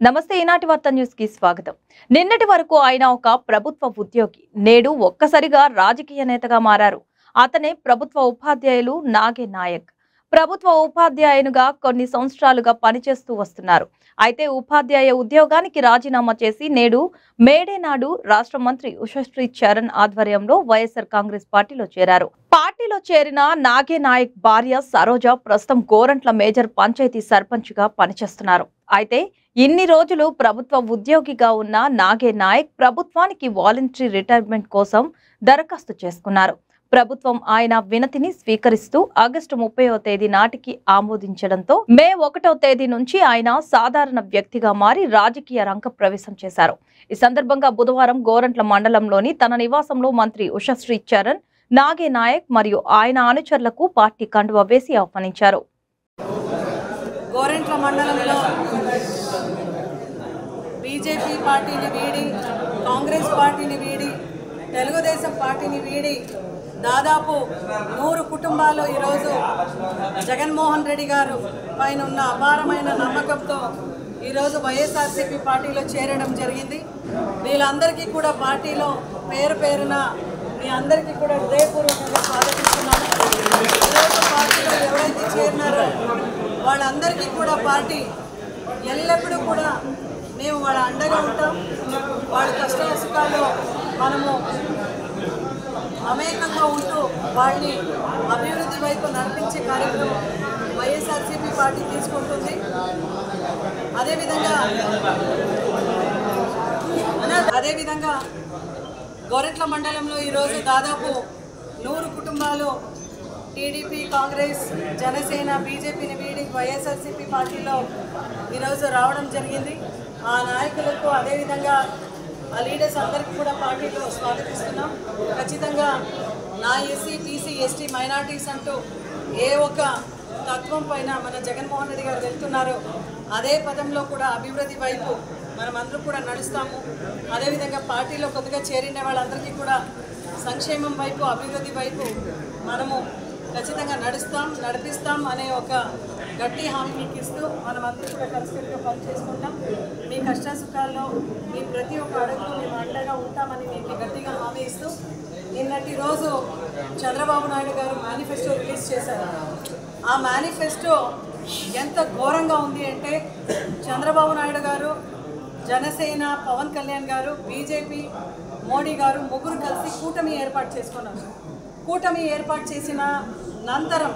నమస్తే ఈనాటి వార్త న్యూస్ కి స్వాగతం. నిన్నటి వరకు ఆయన ఒక ప్రభుత్వ ఉద్యోగి, నేడు ఒక్కసారిగా రాజకీయ నేతగా మారారు. అతనే ప్రభుత్వ ఉపాధ్యాయులు నాగే నాయక్. ప్రభుత్వ ఉపాధ్యాయునిగా కొన్ని సంవత్సరాలుగా పనిచేస్తూ వస్తున్నారు. అయితే ఉపాధ్యాయ ఉద్యోగానికి రాజీనామా చేసి నేడు మేడే నాడు రాష్ట్ర మంత్రి ఉషశ్రీ చరణ్ ఆధ్వర్యంలో వైఎస్ఆర్ కాంగ్రెస్ పార్టీలో చేరారు. పార్టీలో చేరిన నాగే నాయక్ భార్య సరోజ ప్రస్తుతం గోరంట్ల మేజర్ పంచాయతీ సర్పంచ్ గా పనిచేస్తున్నారు. అయితే ఇన్ని రోజులు ప్రభుత్వ ఉద్యోగిగా ఉన్న నాగే నాయక్ ప్రభుత్వానికి వాలంటరీ రిటైర్మెంట్ కోసం దరఖాస్తు చేసుకున్నారు. ప్రభుత్వం ఆయన వినతిని స్వీకరిస్తూ ఆగస్టు 30వ తేదీ నాటికి ఆమోదించడంతో మే 1వ తేదీ నుంచి ఆయన సాధారణ వ్యక్తిగా మారి రాజకీయ రంగ ప్రవేశం చేశారు. ఈ సందర్భంగా బుధవారం గోరంట్ల మండలంలోని తన నివాసంలో మంత్రి ఉషశ్రీ చరణ్ నాగే నాయక్ మరియు ఆయన అనుచరులకు పార్టీ కండువా వేసి ఆహ్వానించారు. గోరంట్ల మండలంలో బీజేపీ పార్టీని వీడి కాంగ్రెస్ పార్టీని వీడి తెలుగుదేశం పార్టీని వీడి దాదాపు 100 కుటుంబాలు ఈరోజు జగన్మోహన్ రెడ్డి గారు పైన ఉన్న అపారమైన నమ్మకంతో ఈరోజు వైఎస్ఆర్సీపీ పార్టీలో చేరడం జరిగింది. వీళ్ళందరికీ కూడా పార్టీలో పేరు పేరున మీ అందరికీ కూడా హృదయపూర్వకంగా స్వాగతిస్తున్నాను. ఈరోజు పార్టీలో ఎవరైతే చేరినారో వాళ్ళందరికీ కూడా పార్టీ ఎల్లప్పుడూ కూడా మేము వాళ్ళ అండగా ఉంటాం. వాళ్ళ కష్ట సుఖాల్లో మనము అమేకంగా ఉంటూ వాళ్ళని అభివృద్ధి వైపు నడిపించే కార్యక్రమం వైఎస్ఆర్సీపీ పార్టీ తీసుకుంటుంది. అదేవిధంగా గోరంట్ల మండలంలో ఈరోజు దాదాపు 100 కుటుంబాలు టీడీపీ, కాంగ్రెస్, జనసేన, బీజేపీని వీడి వైఎస్ఆర్సీపీ పార్టీలో ఈరోజు రావడం జరిగింది. ఆ నాయకులకు అదేవిధంగా ఆ లీడర్స్ అందరికీ కూడా పార్టీలో స్వాగతిస్తున్నాం. ఖచ్చితంగా నా ఎస్సీ, బీసీ, ఎస్టీ, మైనార్టీస్ అంటూ ఏ ఒక్క తత్వం పైన మన జగన్మోహన్ రెడ్డి గారు వెళ్తున్నారో అదే పదంలో కూడా అభివృద్ధి వైపు మనమందరూ కూడా నడుస్తాము. అదేవిధంగా పార్టీలో కొత్తగా చేరిన వాళ్ళందరికీ కూడా సంక్షేమం వైపు, అభివృద్ధి వైపు మనము ఖచ్చితంగా నడిపిస్తాం అనే ఒక గట్టి హామీ మీకు ఇస్తూ మనమందరూ కూడా కలిసికట్టుగా పనిచేసుకుంటాం. మీ కష్టసుఖాల్లో మీ ప్రతి ఒక్క అడుగులో మేము అండగా ఉంటామని మీకు గట్టిగా హామీ ఇస్తూ నిన్నటి రోజు చంద్రబాబు నాయుడు గారు మేనిఫెస్టో రిలీజ్ చేశారు. ఆ మేనిఫెస్టో ఎంత ఘోరంగా ఉంది అంటే చంద్రబాబు నాయుడు గారు, జనసేన, పవన్ కళ్యాణ్ గారు, బీజేపీ, మోడీ గారు ముగ్గురు కలిసి కూటమి ఏర్పాటు చేసుకున్నారు. కూటమి ఏర్పాటు చేసిన అనంతరం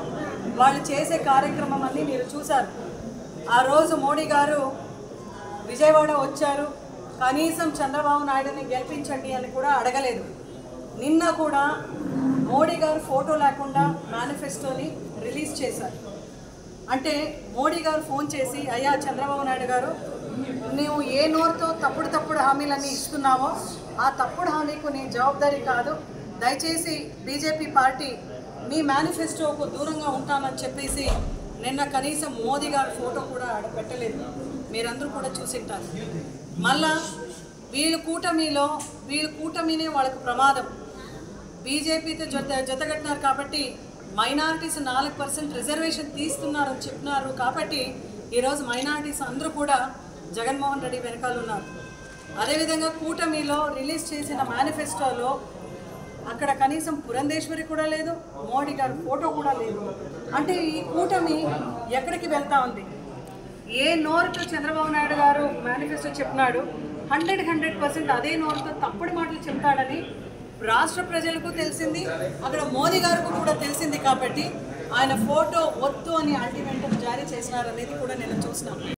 వాళ్ళు చేసే కార్యక్రమం అన్నీ మీరు చూశారు. ఆ రోజు మోడీ గారు విజయవాడ వచ్చారు, కనీసం చంద్రబాబు నాయుడుని గెలిపించండి అని కూడా అడగలేదు. నిన్న కూడా మోడీ గారు ఫోటో లేకుండా మేనిఫెస్టోని రిలీజ్ చేశారు. అంటే మోడీ గారు ఫోన్ చేసి, అయ్యా చంద్రబాబు నాయుడు గారు, నువ్వు ఏ నోరుతో తప్పుడు హామీలన్నీ ఇస్తున్నావో ఆ తప్పుడు హామీకు నీ జవాబుదారీ కాదు, దయచేసి బీజేపీ పార్టీ మీ మేనిఫెస్టోకు దూరంగా ఉంటామని చెప్పేసి నిన్న కనీసం మోదీ గారి ఫోటో కూడా పెట్టలేదు. మీరందరూ కూడా చూసింటారు. మళ్ళా వీళ్ళ కూటమినే వాళ్ళకు ప్రమాదం. బీజేపీతో జతగట్టినారు కాబట్టి మైనారిటీస్ 4% రిజర్వేషన్ తీస్తున్నారని చెప్పినారు కాబట్టి ఈరోజు మైనారిటీస్ అందరూ కూడా జగన్మోహన్ రెడ్డి వెనకాల ఉన్నారు. అదేవిధంగా కూటమిలో రిలీజ్ చేసిన మేనిఫెస్టోలో అక్కడ కనీసం పురంధేశ్వరి కూడా లేదు, మోడీ గారి ఫోటో కూడా లేదు. అంటే ఈ కూటమి ఎక్కడికి వెళ్తా ఉంది? ఏ నోరుతో చంద్రబాబు నాయుడు గారు మేనిఫెస్టో చెప్పినాడు, 100% అదే నోరుతో తప్పుడు మాటలు చెప్తాడని రాష్ట్ర ప్రజలకు తెలిసింది, అక్కడ మోదీ గారికి కూడా తెలిసింది. కాబట్టి ఆయన ఫోటో వద్దు అని అల్టిమేటం జారీ చేసినారనేది కూడా నేను చూసినాను.